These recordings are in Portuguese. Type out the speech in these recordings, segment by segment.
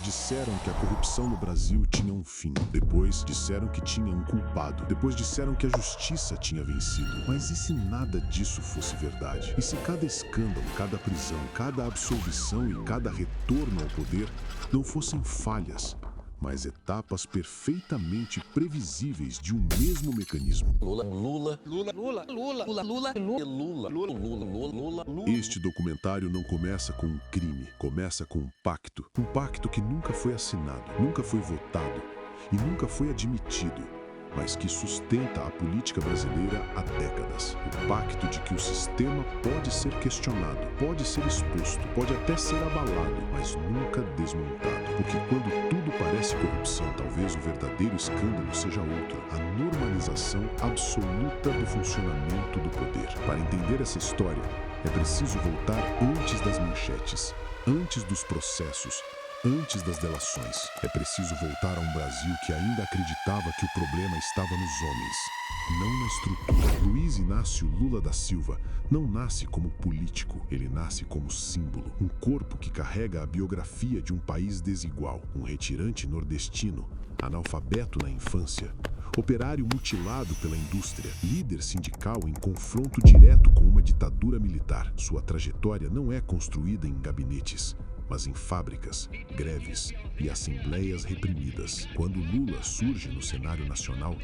disseram que a corrupção no Brasil tinha um fim. Depois disseram que tinha um culpado. Depois disseram que a justiça tinha vencido. Mas e se nada disso fosse verdade? E se cada escândalo, cada prisão, cada absolvição e cada retorno ao poder não fossem falhas, mas etapas perfeitamente previsíveis de um mesmo mecanismo? Este documentário não começa com um crime, começa com um pacto. Um pacto que nunca foi assinado, nunca foi votado e nunca foi admitido, mas que sustenta a política brasileira há décadas. O pacto de que o sistema pode ser questionado, pode ser exposto, pode até ser abalado, mas nunca desmontado. Porque quando tudo parece corrupção, talvez o verdadeiro escândalo seja outro: a normalização absoluta do funcionamento do poder. Para entender essa história, é preciso voltar antes das manchetes, antes dos processos, antes das delações. É preciso voltar a um Brasil que ainda acreditava que o problema estava nos homens, não na estrutura. Luiz Inácio Lula da Silva não nasce como político, ele nasce como símbolo. Um corpo que carrega a biografia de um país desigual, um retirante nordestino, analfabeto na infância, operário mutilado pela indústria, líder sindical em confronto direto com uma ditadura militar. Sua trajetória não é construída em gabinetes, mas em fábricas, greves e assembleias reprimidas. Quando Lula surge no cenário nacional,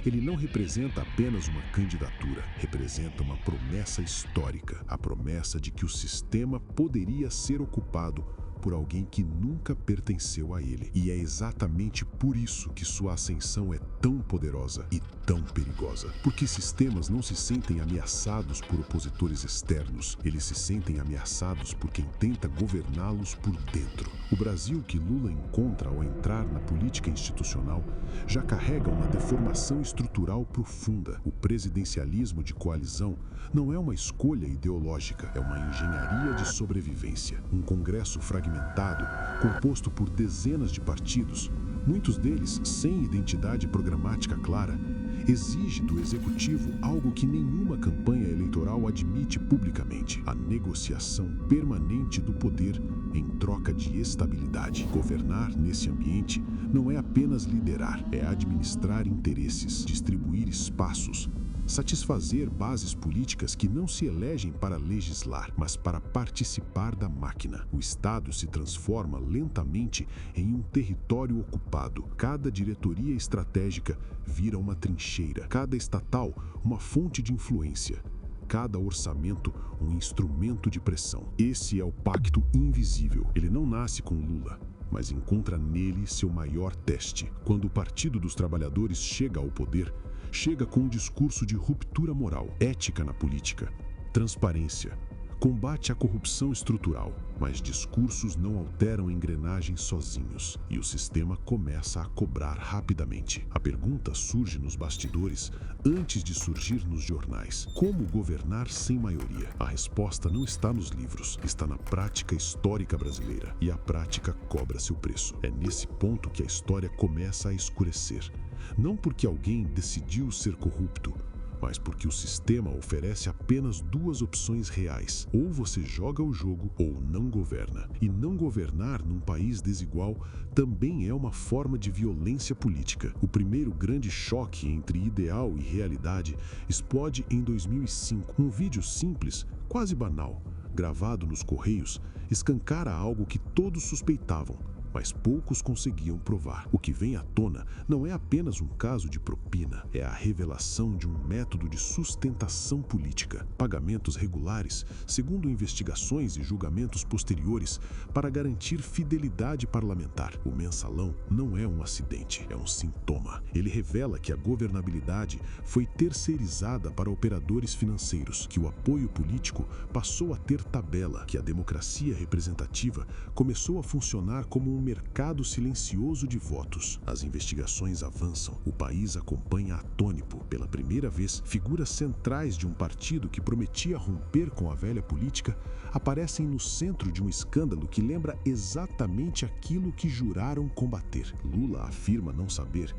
ele não representa apenas uma candidatura, representa uma promessa histórica, a promessa de que o sistema poderia ser ocupado por alguém que nunca pertenceu a ele. E é exatamente por isso que sua ascensão é tão poderosa e tão perigosa. Porque sistemas não se sentem ameaçados por opositores externos, eles se sentem ameaçados por quem tenta governá-los por dentro. O Brasil que Lula encontra ao entrar na política institucional já carrega uma deformação estrutural profunda. O presidencialismo de coalizão não é uma escolha ideológica, é uma engenharia de sobrevivência. Um Congresso fragmentado, composto por dezenas de partidos, muitos deles sem identidade programática clara, exige do executivo algo que nenhuma campanha eleitoral admite publicamente: a negociação permanente do poder em troca de estabilidade. Governar nesse ambiente não é apenas liderar, é administrar interesses, distribuir espaços, satisfazer bases políticas que não se elegem para legislar, mas para participar da máquina. O Estado se transforma lentamente em um território ocupado. Cada diretoria estratégica vira uma trincheira, cada estatal uma fonte de influência, cada orçamento um instrumento de pressão. Esse é o pacto invisível. Ele não nasce com Lula, mas encontra nele seu maior teste. Quando o Partido dos Trabalhadores chega ao poder, chega com um discurso de ruptura moral, ética na política, transparência, combate à corrupção estrutural. Mas discursos não alteram engrenagens sozinhos, e o sistema começa a cobrar rapidamente. A pergunta surge nos bastidores antes de surgir nos jornais: como governar sem maioria? A resposta não está nos livros, está na prática histórica brasileira, e a prática cobra seu preço. É nesse ponto que a história começa a escurecer. Não porque alguém decidiu ser corrupto, mas porque o sistema oferece apenas duas opções reais: ou você joga o jogo ou não governa. E não governar num país desigual também é uma forma de violência política. O primeiro grande choque entre ideal e realidade explode em 2005. Um vídeo simples, quase banal, gravado nos Correios, escancara algo que todos suspeitavam, mas poucos conseguiam provar. O que vem à tona não é apenas um caso de propina, é a revelação de um método de sustentação política. Pagamentos regulares, segundo investigações e julgamentos posteriores, para garantir fidelidade parlamentar. O mensalão não é um acidente, é um sintoma. Ele revela que a governabilidade foi terceirizada para operadores financeiros, que o apoio político passou a ter tabela, que a democracia representativa começou a funcionar como um mercado silencioso de votos. As investigações avançam. O país acompanha atônito. Pela primeira vez, figuras centrais de um partido que prometia romper com a velha política aparecem no centro de um escândalo que lembra exatamente aquilo que juraram combater. Lula afirma não saber,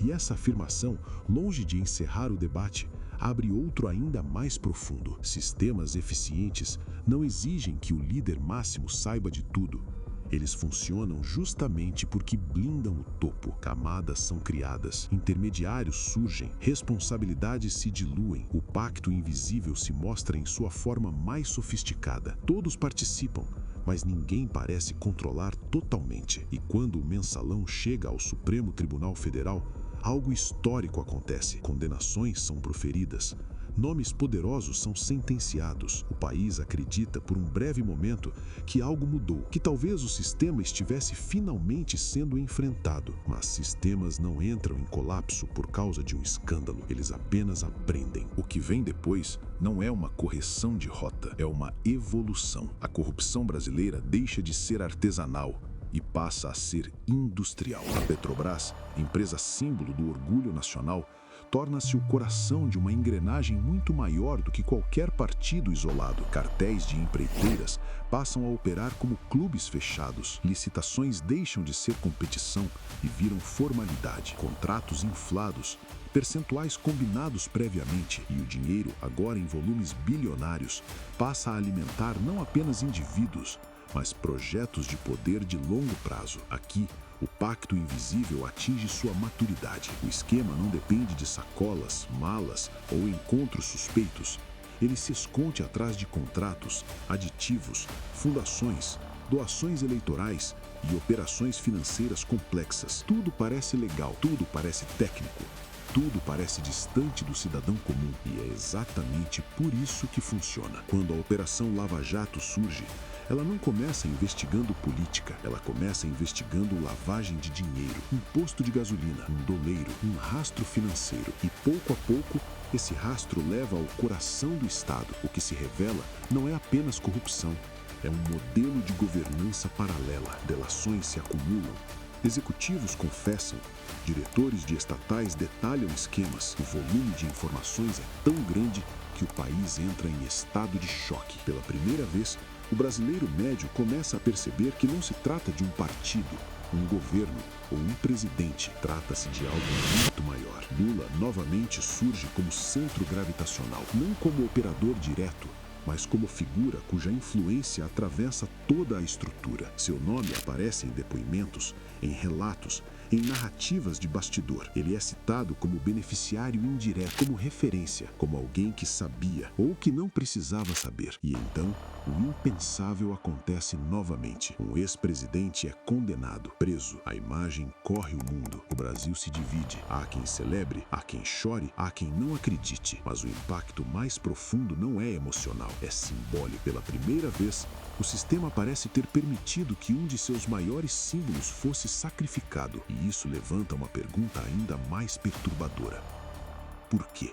e essa afirmação, longe de encerrar o debate, abre outro ainda mais profundo. Sistemas eficientes não exigem que o líder máximo saiba de tudo. Eles funcionam justamente porque blindam o topo. Camadas são criadas, intermediários surgem, responsabilidades se diluem, o pacto invisível se mostra em sua forma mais sofisticada. Todos participam, mas ninguém parece controlar totalmente. E quando o mensalão chega ao Supremo Tribunal Federal, algo histórico acontece. Condenações são proferidas. Nomes poderosos são sentenciados. O país acredita por um breve momento que algo mudou, que talvez o sistema estivesse finalmente sendo enfrentado. Mas sistemas não entram em colapso por causa de um escândalo. Eles apenas aprendem. O que vem depois não é uma correção de rota, é uma evolução. A corrupção brasileira deixa de ser artesanal e passa a ser industrial. A Petrobras, empresa símbolo do orgulho nacional, torna-se o coração de uma engrenagem muito maior do que qualquer partido isolado. Cartéis de empreiteiras passam a operar como clubes fechados. Licitações deixam de ser competição e viram formalidade. Contratos inflados, percentuais combinados previamente e o dinheiro, agora em volumes bilionários, passa a alimentar não apenas indivíduos, mas projetos de poder de longo prazo. Aqui, o pacto invisível atinge sua maturidade. O esquema não depende de sacolas, malas ou encontros suspeitos. Ele se esconde atrás de contratos, aditivos, fundações, doações eleitorais e operações financeiras complexas. Tudo parece legal, tudo parece técnico. Tudo parece distante do cidadão comum e é exatamente por isso que funciona. Quando a Operação Lava Jato surge, ela não começa investigando política, ela começa investigando lavagem de dinheiro, imposto de gasolina, um doleiro, um rastro financeiro. E pouco a pouco, esse rastro leva ao coração do Estado. O que se revela não é apenas corrupção, é um modelo de governança paralela. Delações se acumulam, executivos confessam, diretores de estatais detalham esquemas. O volume de informações é tão grande que o país entra em estado de choque. Pela primeira vez, o brasileiro médio começa a perceber que não se trata de um partido, um governo ou um presidente. Trata-se de algo muito maior. Lula novamente surge como centro gravitacional, não como operador direto, mas como figura cuja influência atravessa toda a estrutura. Seu nome aparece em depoimentos, em relatos, em narrativas de bastidor. Ele é citado como beneficiário indireto, como referência, como alguém que sabia ou que não precisava saber. E então, o impensável acontece novamente. Um ex-presidente é condenado, preso. A imagem corre o mundo. O Brasil se divide. Há quem celebre, há quem chore, há quem não acredite. Mas o impacto mais profundo não é emocional, é simbólico. Pela primeira vez, o sistema parece ter permitido que um de seus maiores símbolos fosse sacrificado. E isso levanta uma pergunta ainda mais perturbadora. Por quê?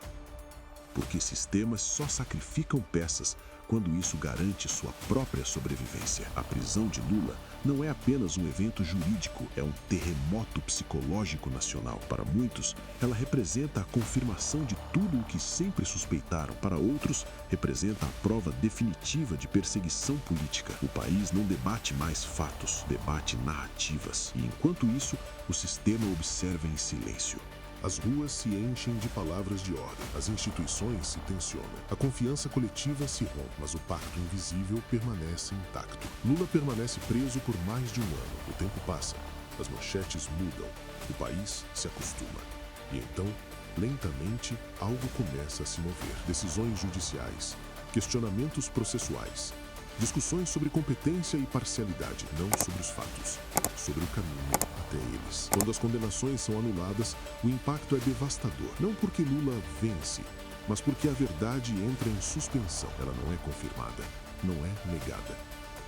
Porque sistemas só sacrificam peças quando isso garante sua própria sobrevivência. A prisão de Lula não é apenas um evento jurídico, é um terremoto psicológico nacional. Para muitos, ela representa a confirmação de tudo o que sempre suspeitaram. Para outros, representa a prova definitiva de perseguição política. O país não debate mais fatos, debate narrativas. E enquanto isso, o sistema observa em silêncio. As ruas se enchem de palavras de ordem, as instituições se tensionam, a confiança coletiva se rompe, mas o pacto invisível permanece intacto. Lula permanece preso por mais de um ano. O tempo passa, as manchetes mudam, o país se acostuma. E então, lentamente, algo começa a se mover. Decisões judiciais, questionamentos processuais, discussões sobre competência e parcialidade, não sobre os fatos, sobre o caminho até eles. Quando as condenações são anuladas, o impacto é devastador. Não porque Lula vence, mas porque a verdade entra em suspensão. Ela não é confirmada, não é negada.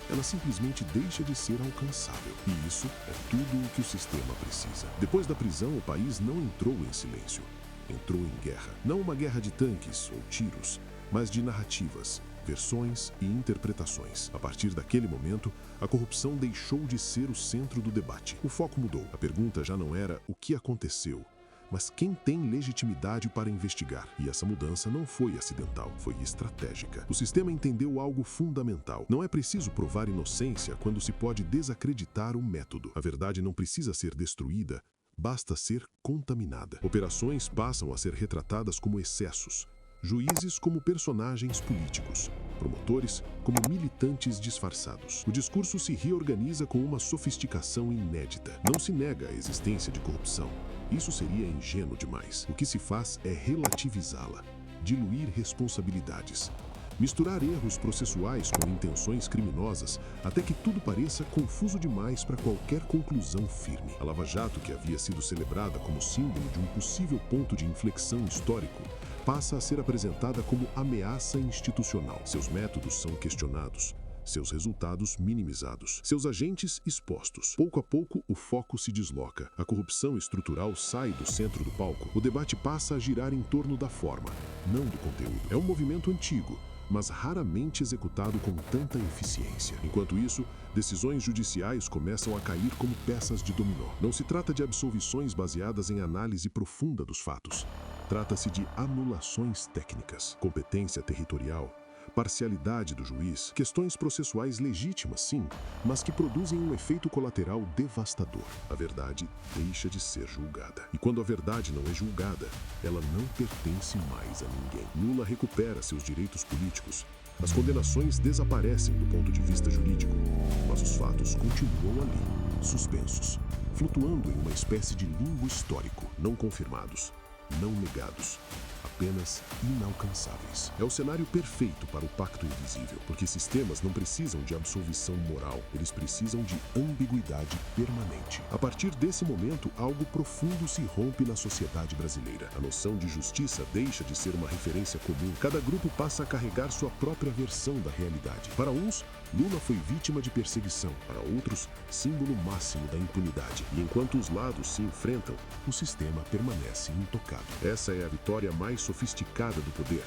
Ela simplesmente deixa de ser alcançável. E isso é tudo o que o sistema precisa. Depois da prisão, o país não entrou em silêncio. Entrou em guerra. Não uma guerra de tanques ou tiros, mas de narrativas, versões e interpretações. A partir daquele momento, a corrupção deixou de ser o centro do debate. O foco mudou. A pergunta já não era o que aconteceu, mas quem tem legitimidade para investigar. E essa mudança não foi acidental, foi estratégica. O sistema entendeu algo fundamental. Não é preciso provar inocência quando se pode desacreditar o método. A verdade não precisa ser destruída, basta ser contaminada. Operações passam a ser retratadas como excessos, juízes como personagens políticos, promotores como militantes disfarçados. O discurso se reorganiza com uma sofisticação inédita. Não se nega a existência de corrupção. Isso seria ingênuo demais. O que se faz é relativizá-la, diluir responsabilidades, misturar erros processuais com intenções criminosas até que tudo pareça confuso demais para qualquer conclusão firme. A Lava Jato, que havia sido celebrada como símbolo de um possível ponto de inflexão histórico, passa a ser apresentada como ameaça institucional. Seus métodos são questionados, seus resultados minimizados, seus agentes expostos. Pouco a pouco, o foco se desloca. A corrupção estrutural sai do centro do palco. O debate passa a girar em torno da forma, não do conteúdo. É um movimento antigo, mas raramente executado com tanta eficiência. Enquanto isso, decisões judiciais começam a cair como peças de dominó. Não se trata de absolvições baseadas em análise profunda dos fatos. Trata-se de anulações técnicas, competência territorial, parcialidade do juiz, questões processuais legítimas, sim, mas que produzem um efeito colateral devastador. A verdade deixa de ser julgada. E quando a verdade não é julgada, ela não pertence mais a ninguém. Lula recupera seus direitos políticos. As condenações desaparecem do ponto de vista jurídico, mas os fatos continuam ali, suspensos, flutuando em uma espécie de limbo histórico, não confirmados, não negados, apenas inalcançáveis. É o cenário perfeito para o pacto invisível, porque sistemas não precisam de absolvição moral, eles precisam de ambiguidade permanente. A partir desse momento, algo profundo se rompe na sociedade brasileira. A noção de justiça deixa de ser uma referência comum. Cada grupo passa a carregar sua própria versão da realidade. Para uns, Lula foi vítima de perseguição, para outros, símbolo máximo da impunidade. E enquanto os lados se enfrentam, o sistema permanece intocado. Essa é a vitória mais sofisticada do poder.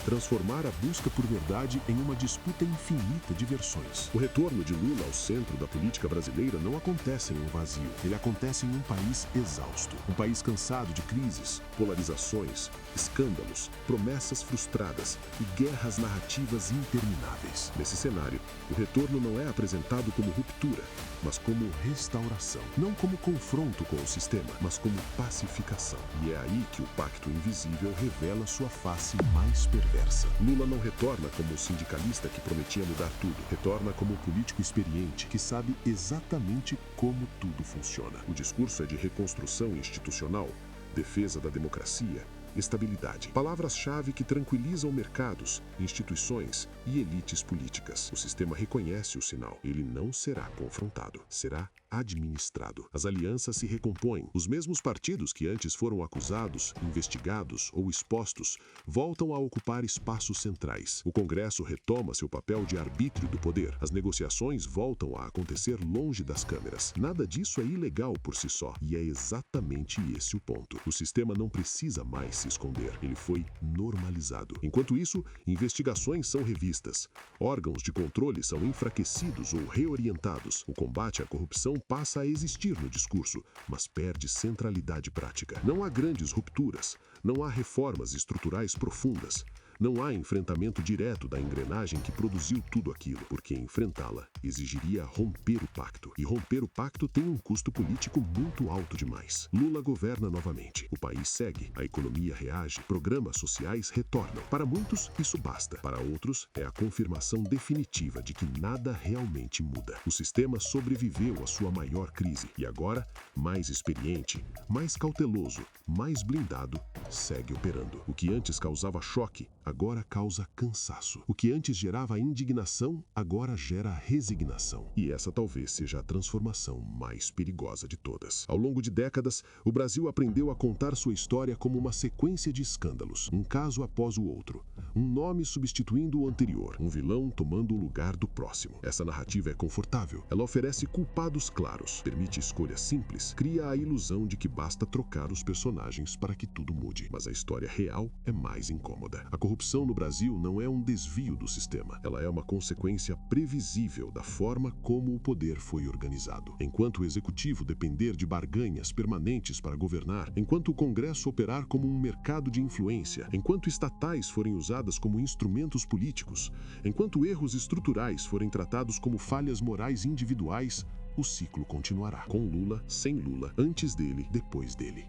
Transformar a busca por verdade em uma disputa infinita de versões. O retorno de Lula ao centro da política brasileira não acontece em um vazio. Ele acontece em um país exausto. Um país cansado de crises, polarizações, escândalos, promessas frustradas e guerras narrativas intermináveis. Nesse cenário, o retorno não é apresentado como ruptura, mas como restauração. Não como confronto com o sistema, mas como pacificação. E é aí que o pacto invisível revela sua face mais perversa. Lula não retorna como o sindicalista que prometia mudar tudo. Retorna como um político experiente que sabe exatamente como tudo funciona. O discurso é de reconstrução institucional, defesa da democracia, estabilidade. Palavras-chave que tranquilizam mercados, instituições e elites políticas. O sistema reconhece o sinal. Ele não será confrontado, será administrado. As alianças se recompõem. Os mesmos partidos que antes foram acusados, investigados ou expostos voltam a ocupar espaços centrais. O Congresso retoma seu papel de arbítrio do poder. As negociações voltam a acontecer longe das câmeras. Nada disso é ilegal por si só. E é exatamente esse o ponto. O sistema não precisa mais se esconder. Ele foi normalizado. Enquanto isso, investigações são revistas. Órgãos de controle são enfraquecidos ou reorientados. O combate à corrupção passa a existir no discurso, mas perde centralidade prática. Não há grandes rupturas, não há reformas estruturais profundas, não há enfrentamento direto da engrenagem que produziu tudo aquilo, porque enfrentá-la exigiria romper o pacto. E romper o pacto tem um custo político muito alto demais. Lula governa novamente. O país segue, a economia reage, programas sociais retornam. Para muitos, isso basta. Para outros, é a confirmação definitiva de que nada realmente muda. O sistema sobreviveu à sua maior crise e agora, mais experiente, mais cauteloso, mais blindado, segue operando. O que antes causava choque, agora causa cansaço. O que antes gerava indignação, agora gera resignação. E essa talvez seja a transformação mais perigosa de todas. Ao longo de décadas, o Brasil aprendeu a contar sua história como uma sequência de escândalos, um caso após o outro, um nome substituindo o anterior, um vilão tomando o lugar do próximo. Essa narrativa é confortável. Ela oferece culpados claros, permite escolhas simples, cria a ilusão de que basta trocar os personagens para que tudo mude. Mas a história real é mais incômoda. A corrupção no Brasil não é um desvio do sistema. Ela é uma consequência previsível da forma como o poder foi organizado. Enquanto o executivo depender de barganhas permanentes para governar, enquanto o Congresso operar como um mercado de influência, enquanto estatais forem usadas como instrumentos políticos, enquanto erros estruturais forem tratados como falhas morais individuais, o ciclo continuará. Com Lula, sem Lula, antes dele, depois dele.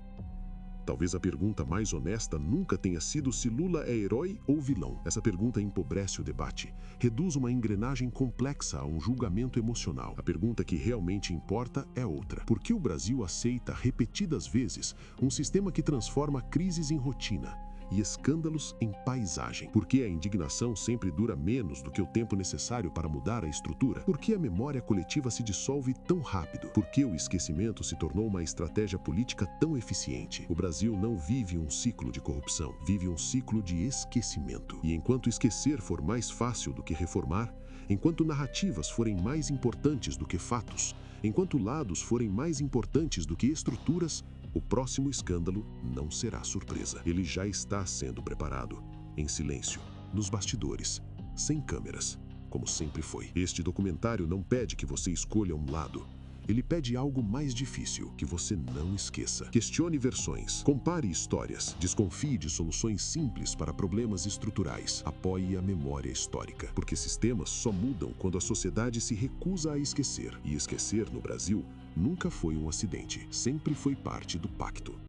Talvez a pergunta mais honesta nunca tenha sido se Lula é herói ou vilão. Essa pergunta empobrece o debate, reduz uma engrenagem complexa a um julgamento emocional. A pergunta que realmente importa é outra. Por que o Brasil aceita repetidas vezes um sistema que transforma crises em rotina e escândalos em paisagem? Por que a indignação sempre dura menos do que o tempo necessário para mudar a estrutura? Por que a memória coletiva se dissolve tão rápido? Por que o esquecimento se tornou uma estratégia política tão eficiente? O Brasil não vive um ciclo de corrupção, vive um ciclo de esquecimento. E enquanto esquecer for mais fácil do que reformar, enquanto narrativas forem mais importantes do que fatos, enquanto lados forem mais importantes do que estruturas, o próximo escândalo não será surpresa. Ele já está sendo preparado, em silêncio, nos bastidores, sem câmeras, como sempre foi. Este documentário não pede que você escolha um lado. Ele pede algo mais difícil, que você não esqueça. Questione versões, compare histórias, desconfie de soluções simples para problemas estruturais. Apoie a memória histórica, porque sistemas só mudam quando a sociedade se recusa a esquecer. E esquecer no Brasil nunca foi um acidente, sempre foi parte do pacto.